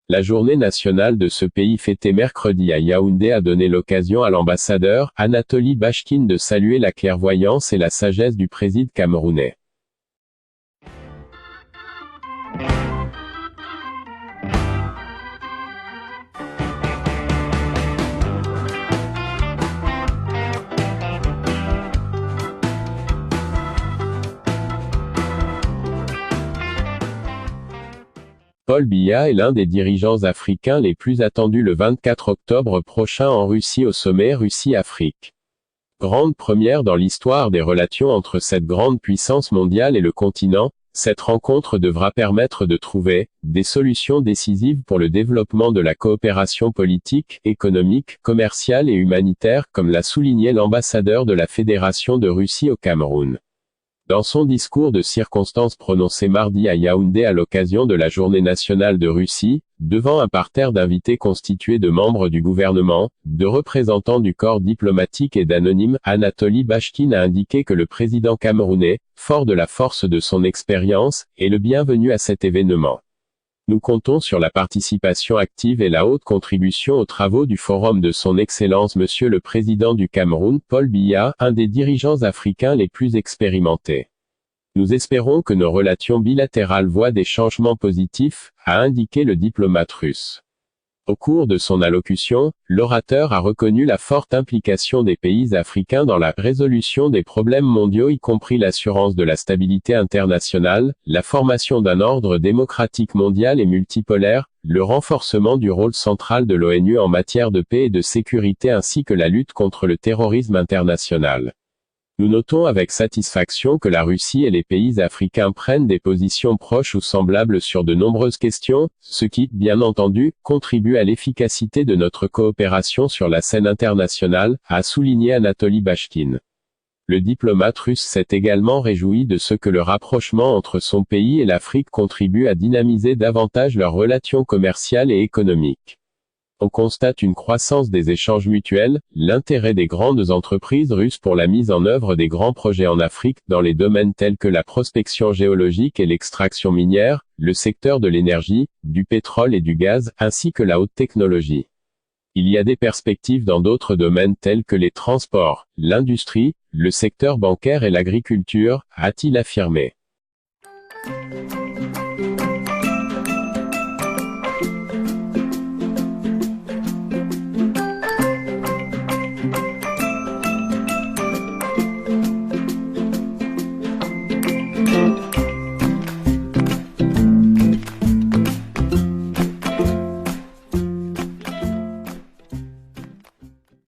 La journée nationale de ce pays fêtée mercredi à Yaoundé a donné l'occasion à l'ambassadeur, Anatoly Bashkine, de saluer la clairvoyance et la sagesse du président camerounais. Paul Biya est l'un des dirigeants africains les plus attendus le 24 octobre prochain en Russie au sommet Russie-Afrique. Grande première dans l'histoire des relations entre cette grande puissance mondiale et le continent, cette rencontre devra permettre de trouver des solutions décisives pour le développement de la coopération politique, économique, commerciale et humanitaire, comme l'a souligné l'ambassadeur de la Fédération de Russie au Cameroun. Dans son discours de circonstance prononcé mardi à Yaoundé à l'occasion de la Journée nationale de Russie, devant un parterre d'invités constitué de membres du gouvernement, de représentants du corps diplomatique et d'anonymes, Anatoly Bashkine a indiqué que le président camerounais, fort de la force de son expérience, est le bienvenu à cet événement. Nous comptons sur la participation active et la haute contribution aux travaux du Forum de son Excellence Monsieur le Président du Cameroun, Paul Biya, un des dirigeants africains les plus expérimentés. Nous espérons que nos relations bilatérales voient des changements positifs, a indiqué le diplomate russe. Au cours de son allocution, l'orateur a reconnu la forte implication des pays africains dans la résolution des problèmes mondiaux, y compris l'assurance de la stabilité internationale, la formation d'un ordre démocratique mondial et multipolaire, le renforcement du rôle central de l'ONU en matière de paix et de sécurité ainsi que la lutte contre le terrorisme international. Nous notons avec satisfaction que la Russie et les pays africains prennent des positions proches ou semblables sur de nombreuses questions, ce qui, bien entendu, contribue à l'efficacité de notre coopération sur la scène internationale, a souligné Anatoly Bashkine. Le diplomate russe s'est également réjoui de ce que le rapprochement entre son pays et l'Afrique contribue à dynamiser davantage leurs relations commerciales et économiques. On constate une croissance des échanges mutuels, l'intérêt des grandes entreprises russes pour la mise en œuvre des grands projets en Afrique, dans les domaines tels que la prospection géologique et l'extraction minière, le secteur de l'énergie, du pétrole et du gaz, ainsi que la haute technologie. Il y a des perspectives dans d'autres domaines tels que les transports, l'industrie, le secteur bancaire et l'agriculture, a-t-il affirmé.